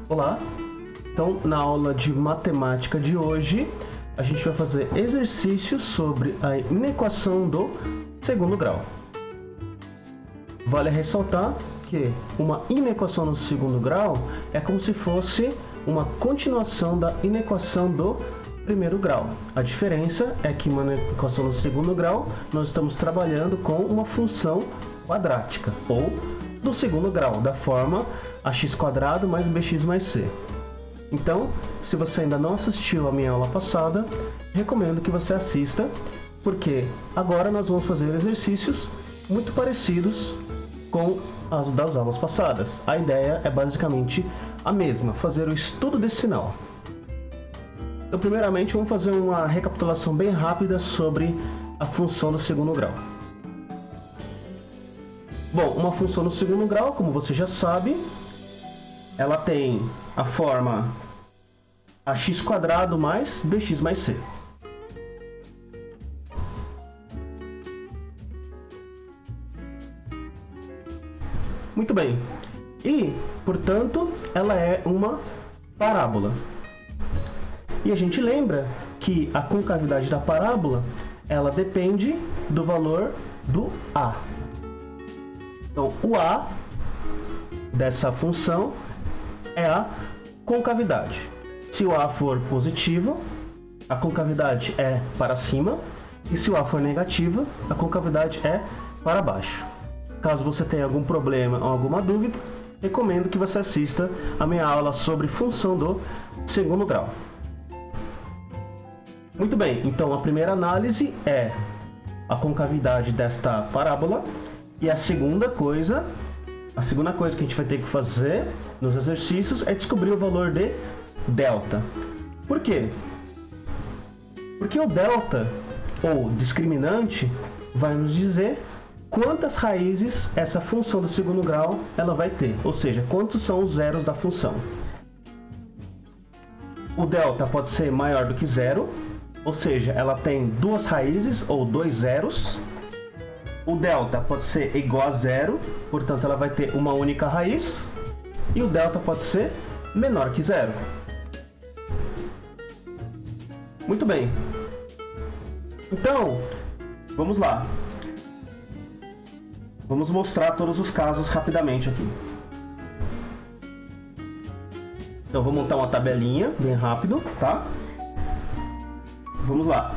Olá! Então, na aula de matemática de hoje, a gente vai fazer exercícios sobre a inequação do segundo grau. Vale ressaltar que uma inequação no segundo grau é como se fosse uma continuação da inequação do primeiro grau. A diferença é que uma inequação no segundo grau, nós estamos trabalhando com uma função quadrática, ou do segundo grau, da forma ax² mais bx mais c. Então, se você ainda não assistiu a minha aula passada, recomendo que você assista, porque agora nós vamos fazer exercícios muito parecidos com as das aulas passadas. A ideia é basicamente a mesma, fazer o estudo desse sinal. Então, primeiramente, vamos fazer uma recapitulação bem rápida sobre a função do segundo grau. Bom, uma função no segundo grau, como você já sabe, ela tem a forma ax² mais bx mais c. Muito bem. E, portanto, ela é uma parábola. E a gente lembra que a concavidade da parábola, ela depende do valor do a. Então, o a dessa função é a concavidade. Se o a for positivo, a concavidade é para cima, e se o a for negativo, a concavidade é para baixo. Caso você tenha algum problema ou alguma dúvida, recomendo que você assista a minha aula sobre função do segundo grau. Muito bem, então a primeira análise é a concavidade desta parábola, e a segunda coisa que a gente vai ter que fazer nos exercícios é descobrir o valor de delta. Por quê? Porque o delta, ou discriminante, vai nos dizer quantas raízes essa função do segundo grau ela vai ter, ou seja, quantos são os zeros da função. O delta pode ser maior do que zero, ou seja, ela tem duas raízes ou dois zeros. O delta pode ser igual a zero, portanto ela vai ter uma única raiz. E o delta pode ser menor que zero. Muito bem. Então, vamos lá. Vamos mostrar todos os casos rapidamente aqui. Então, vou montar uma tabelinha bem rápido, tá? Vamos lá.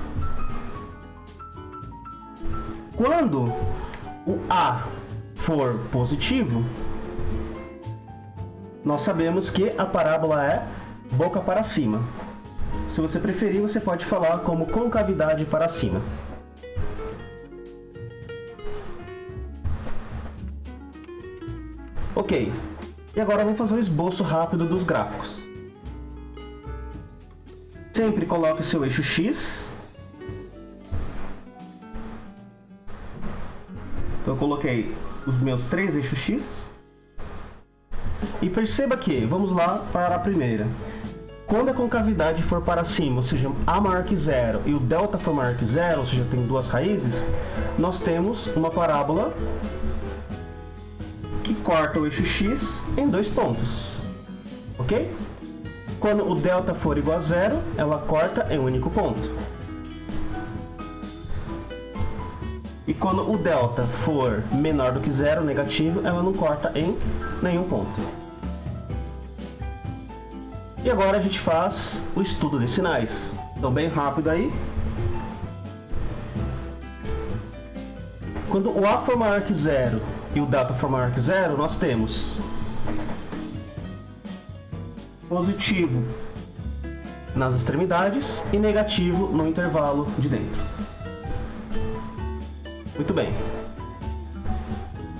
Quando o a for positivo, nós sabemos que a parábola é boca para cima. Se você preferir, você pode falar como concavidade para cima. Ok. E agora vamos fazer um esboço rápido dos gráficos. Sempre coloque seu eixo x. Então, eu coloquei os meus três eixos x. E perceba que, vamos lá para a primeira. Quando a concavidade for para cima, ou seja, a maior que zero, e o delta for maior que zero, ou seja, tem duas raízes, nós temos uma parábola que corta o eixo x em dois pontos. Ok? Quando o delta for igual a zero, ela corta em um único ponto. E quando o delta for menor do que zero, negativo, ela não corta em nenhum ponto. E agora a gente faz o estudo de sinais. Então, bem rápido aí. Quando o a for maior que zero e o delta for maior que zero, nós temos positivo nas extremidades e negativo no intervalo de dentro. Muito bem.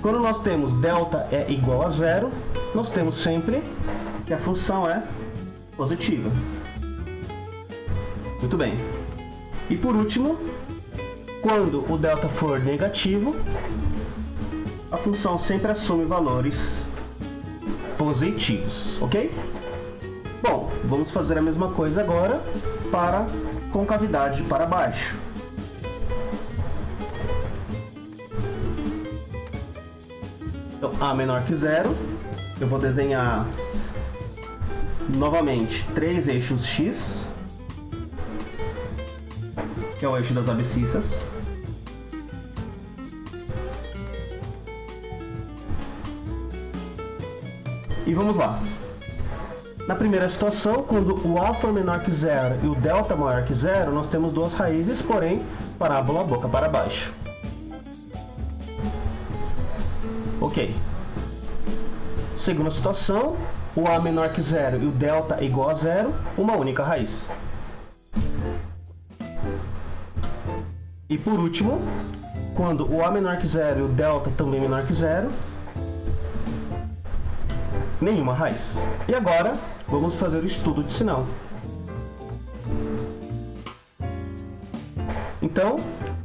Quando nós temos delta é igual a zero, nós temos sempre que a função é positiva. Muito bem. E por último, quando o delta for negativo, a função sempre assume valores positivos, ok? Bom, vamos fazer a mesma coisa agora para concavidade para baixo. Então, a menor que zero, eu vou desenhar novamente 3 eixos x, que é o eixo das abscissas. E vamos lá. Na primeira situação, quando o a for menor que zero e o delta maior que zero, nós temos duas raízes, porém, parábola boca para baixo. Ok. Segunda situação, o a menor que zero e o delta é igual a zero, uma única raiz. E por último, quando o a menor que zero e o delta também menor que zero, nenhuma raiz. E agora, vamos fazer o estudo de sinal. Então,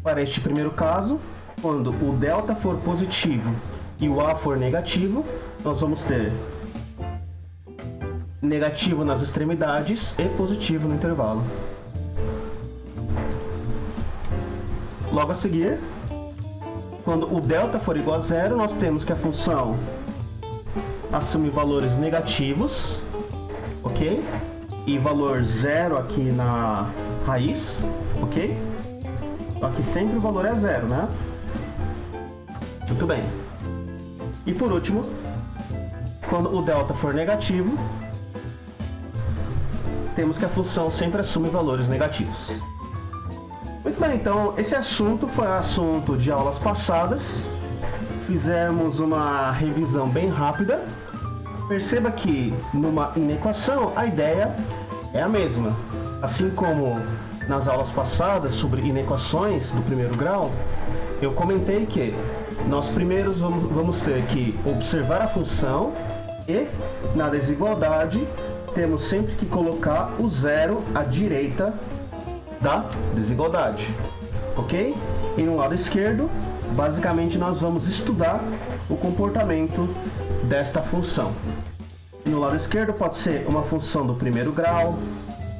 para este primeiro caso, quando o delta for positivo e o a for negativo, nós vamos ter negativo nas extremidades e positivo no intervalo. Logo a seguir, quando o delta for igual a zero, nós temos que a função assume valores negativos, ok? E valor zero aqui na raiz, ok? Aqui sempre o valor é zero, né? Muito bem. E por último, quando o delta for negativo, temos que a função sempre assume valores negativos. Muito bem, então esse assunto foi assunto de aulas passadas. Fizemos uma revisão bem rápida. Perceba que numa inequação a ideia é a mesma. Assim como nas aulas passadas sobre inequações do primeiro grau, eu comentei que nós primeiros vamos ter que observar a função e na desigualdade temos sempre que colocar o zero à direita da desigualdade, ok? E no lado esquerdo, basicamente nós vamos estudar o comportamento desta função. E no lado esquerdo pode ser uma função do primeiro grau,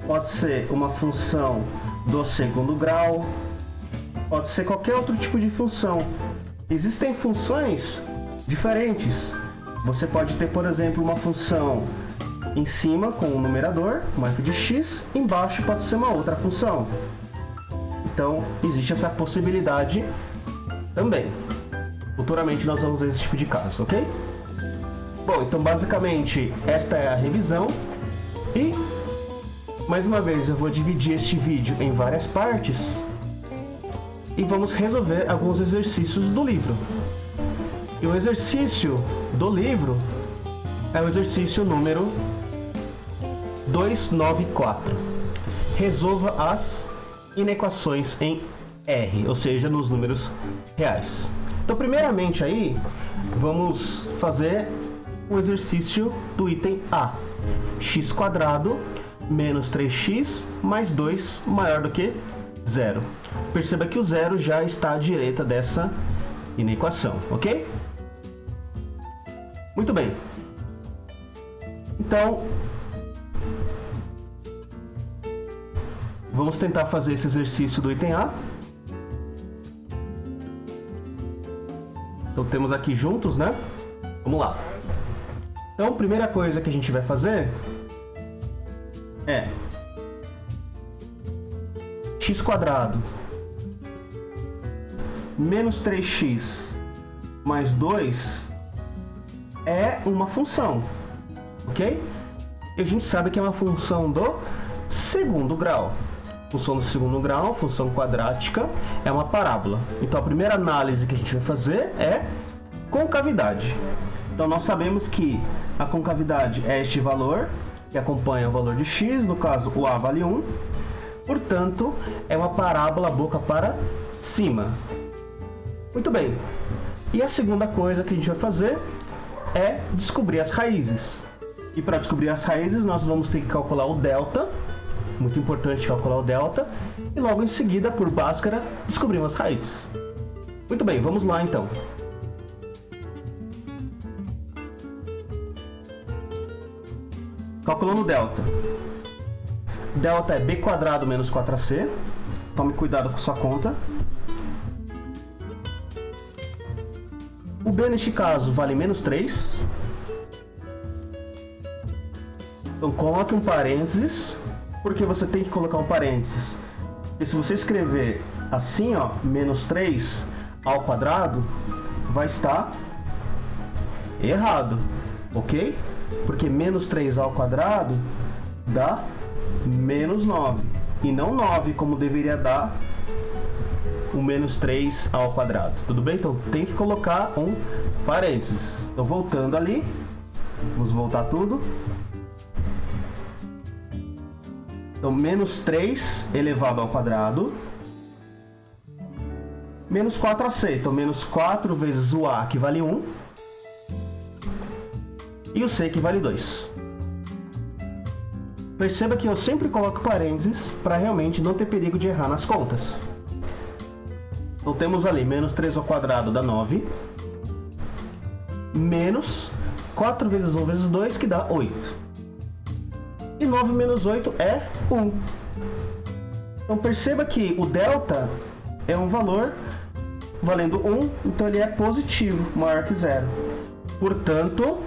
pode ser uma função do segundo grau, pode ser qualquer outro tipo de função. Existem funções diferentes. Você pode ter, por exemplo, uma função em cima com o numerador, uma f de x, embaixo pode ser uma outra função. Então, existe essa possibilidade também. Futuramente nós vamos ver esse tipo de caso, ok? Bom, então basicamente esta é a revisão e, mais uma vez, eu vou dividir este vídeo em várias partes e vamos resolver alguns exercícios do livro. E o exercício do livro é o exercício número 294. Resolva as inequações em R, ou seja, nos números reais. Então, primeiramente aí, vamos fazer o exercício do item A. x² menos 3x mais 2 maior do que 0. Perceba que o zero já está à direita dessa inequação, ok? Muito bem. Então, vamos tentar fazer esse exercício do item A. Então, temos aqui juntos, né? Vamos lá. Então, a primeira coisa que a gente vai fazer é x² menos 3x mais 2 é uma função, ok? E a gente sabe que é uma função do segundo grau. Função do segundo grau, função quadrática, é uma parábola. Então, a primeira análise que a gente vai fazer é concavidade. Então, nós sabemos que a concavidade é este valor, que acompanha o valor de x, no caso, o a vale 1. Portanto, é uma parábola boca para cima. Muito bem. E a segunda coisa que a gente vai fazer é descobrir as raízes. E para descobrir as raízes, nós vamos ter que calcular o delta. Muito importante calcular o delta. E logo em seguida, por Bhaskara, descobrimos as raízes. Muito bem, vamos lá então. Calculando o delta. Delta é b² menos 4ac. Tome cuidado com sua conta. O b neste caso vale menos 3. Então coloque um parênteses, porque você tem que colocar um parênteses. E se você escrever assim, ó, menos 3 ao quadrado, vai estar errado, ok? Porque menos 3 ao quadrado dá menos 9, e não 9 como deveria dar o menos 3 ao quadrado, tudo bem? Então tem que colocar um parênteses. Então voltando ali, vamos voltar tudo. Então menos 3 elevado ao quadrado, menos 4ac, então menos 4 vezes o a, que vale 1, e o c, que vale 2. Perceba que eu sempre coloco parênteses para realmente não ter perigo de errar nas contas. Então temos ali menos 3 ao quadrado dá 9, menos 4 vezes 1 vezes 2, que dá 8. E 9 menos 8 é 1. Então perceba que o delta é um valor valendo 1, então ele é positivo, maior que 0. Portanto,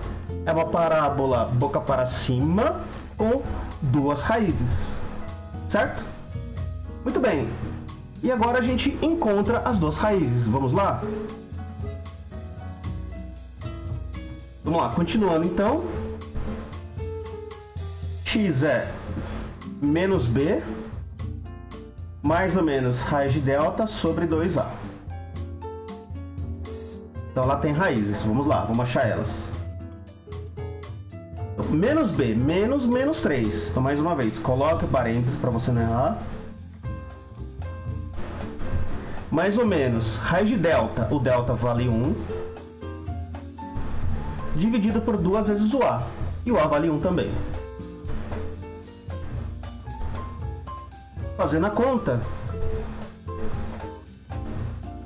é uma parábola boca para cima com duas raízes, certo? Muito bem. E agora a gente encontra as duas raízes. Vamos lá? Vamos lá, continuando então. X é menos b, mais ou menos raiz de delta sobre 2a. Então lá tem raízes. Vamos lá, vamos achar elas. Então, menos b, menos 3. Então mais uma vez, coloque parênteses para você não errar. Mais ou menos raiz de delta, o delta vale 1, dividido por 2 vezes o a, e o a vale 1 também. Fazendo a conta,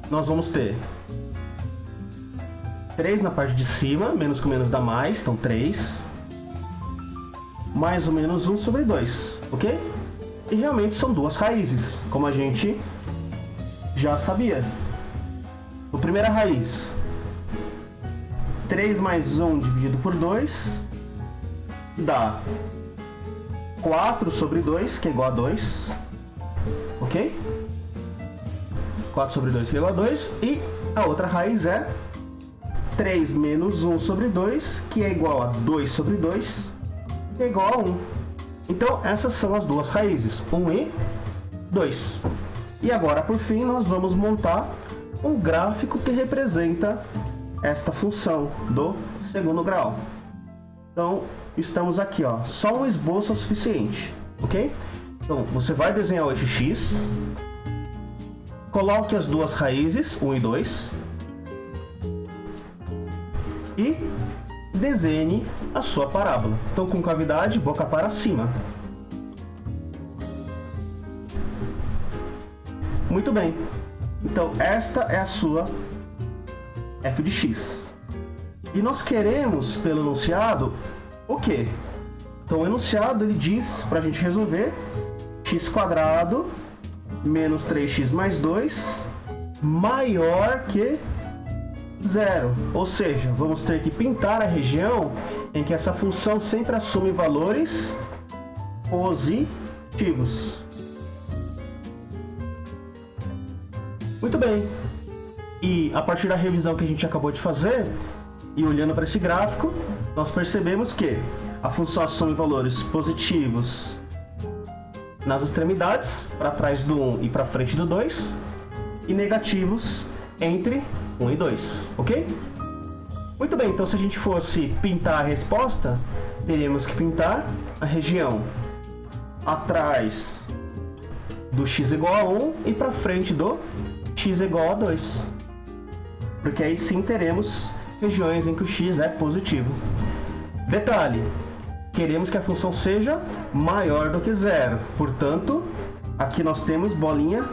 nós vamos ter 3 na parte de cima, menos com menos dá mais, então 3, mais ou menos 1 sobre 2, ok? E realmente são duas raízes, como a gente já sabia. A primeira raiz, 3 mais 1 dividido por 2, dá 4 sobre 2, que é igual a 2, ok? 4 sobre 2, que é igual a 2, e a outra raiz é 3 menos 1 sobre 2, que é igual a 2 sobre 2, que é igual a 1. Então, essas são as duas raízes, 1 e 2. E agora, por fim, nós vamos montar um gráfico que representa esta função do segundo grau. Então, estamos aqui, ó, só um esboço é o suficiente, ok? Então, você vai desenhar o eixo X, coloque as duas raízes, 1 e 2, e desenhe a sua parábola. Então, com cavidade, boca para cima. Muito bem. Então, esta é a sua f de x. E nós queremos, pelo enunciado, o quê? Então, o enunciado ele diz, para a gente resolver, x² menos 3x mais 2 maior que 0. Ou seja, vamos ter que pintar a região em que essa função sempre assume valores positivos. Muito bem. E a partir da revisão que a gente acabou de fazer, e olhando para esse gráfico, nós percebemos que a função assume valores positivos nas extremidades, para trás do 1 e para frente do 2, e negativos entre 1 e 2, ok? Muito bem, então se a gente fosse pintar a resposta, teríamos que pintar a região atrás do x igual a 1 e para frente do x igual a 2. Porque aí sim teremos regiões em que o x é positivo. Detalhe, queremos que a função seja maior do que 0. Portanto, aqui nós temos bolinha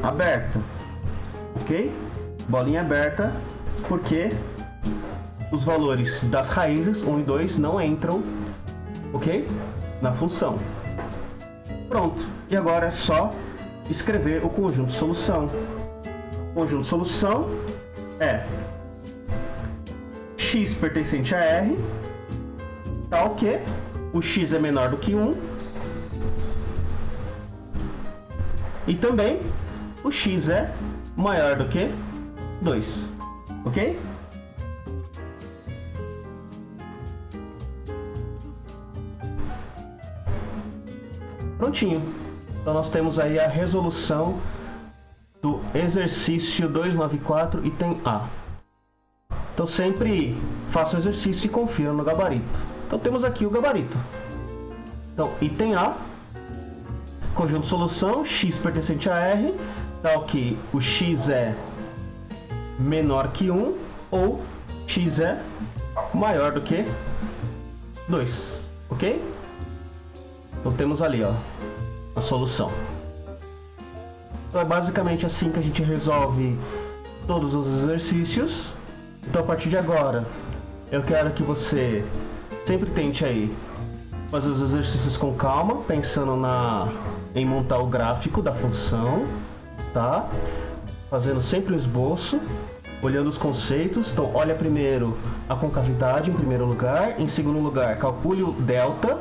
aberta. Ok? Bolinha aberta porque os valores das raízes 1 e 2 não entram, ok? Na função. Pronto. E agora é só escrever o conjunto de solução. O conjunto de solução é x pertencente a R, tal que o o x é menor do que 1 e também o x é maior do que 2, ok? Prontinho. Então nós temos aí a resolução do exercício 294, item A. Então sempre faça o exercício e confira no gabarito. Então temos aqui o gabarito. Então, item A, conjunto de solução, x pertencente a R, tal que o x é menor que 1 ou x é maior do que 2, ok? Então temos ali, ó, a solução. Então é basicamente assim que a gente resolve todos os exercícios. Então a partir de agora, eu quero que você sempre tente aí fazer os exercícios com calma, pensando em montar o gráfico da função, tá? Fazendo sempre o esboço, olhando os conceitos. Então olha primeiro a concavidade em primeiro lugar, em segundo lugar calcule o delta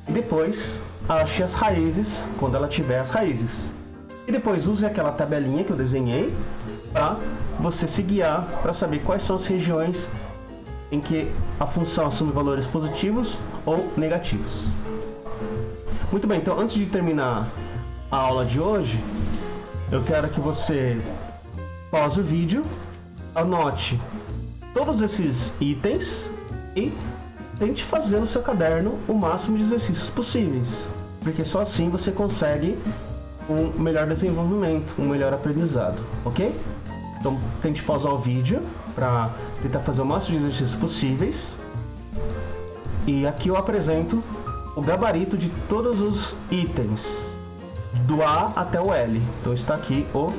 e depois ache as raízes quando ela tiver as raízes. E depois use aquela tabelinha que eu desenhei para você se guiar para saber quais são as regiões em que a função assume valores positivos ou negativos. Muito bem, então antes de terminar a aula de hoje, eu quero que você pause o vídeo, anote todos esses itens e tente fazer no seu caderno o máximo de exercícios possíveis, porque só assim você consegue um melhor desenvolvimento, um melhor aprendizado, ok? Então tente pausar o vídeo para tentar fazer o máximo de exercícios possíveis. E aqui eu apresento o gabarito de todos os itens, do A até o L. Então está aqui o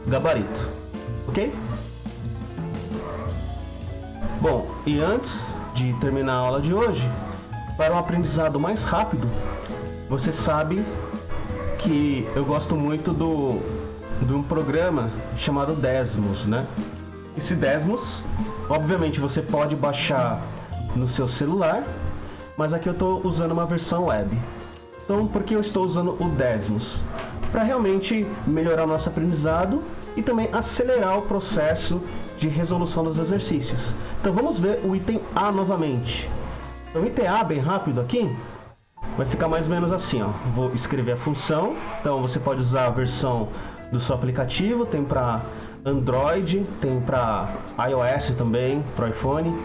gabarito, ok? Bom, e antes de terminar a aula de hoje, para um aprendizado mais rápido, você sabe que eu gosto muito de um programa chamado Desmos, né? Esse Desmos, obviamente você pode baixar no seu celular, mas aqui eu estou usando uma versão web. Então, por que eu estou usando o Desmos? Para realmente melhorar o nosso aprendizado e também acelerar o processo de resolução dos exercícios. Então vamos ver o item A novamente. Então o item A, bem rápido aqui, vai ficar mais ou menos assim, ó. Vou escrever a função. Então você pode usar a versão do seu aplicativo, tem para Android, tem para iOS também, para iPhone.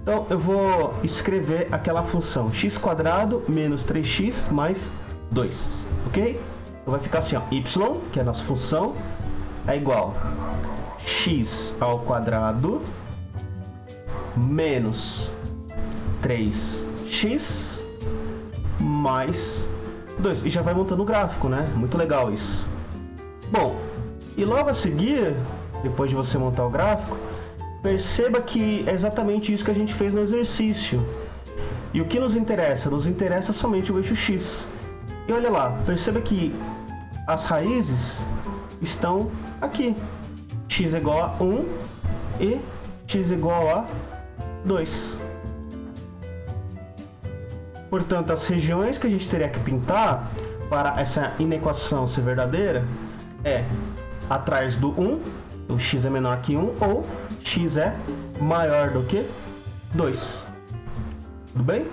Então eu vou escrever aquela função x² menos 3x mais 2, ok? Então vai ficar assim, ó, y, que é a nossa função, é igual x² menos 3x mais 2. E já vai montando o gráfico, né? Muito legal isso. Bom, e logo a seguir, depois de você montar o gráfico, perceba que é exatamente isso que a gente fez no exercício. E o que nos interessa? Nos interessa somente o eixo x. E olha lá, perceba que as raízes estão aqui. X é igual a 1 e x é igual a 2. Portanto, as regiões que a gente teria que pintar para essa inequação ser verdadeira é atrás do 1, o x é menor que 1, ou x é maior do que 2. Tudo bem?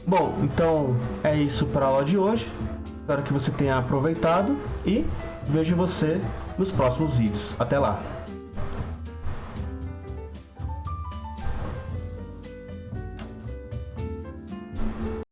Bom, então é isso para a aula de hoje. Espero que você tenha aproveitado e vejo você nos próximos vídeos. Até lá!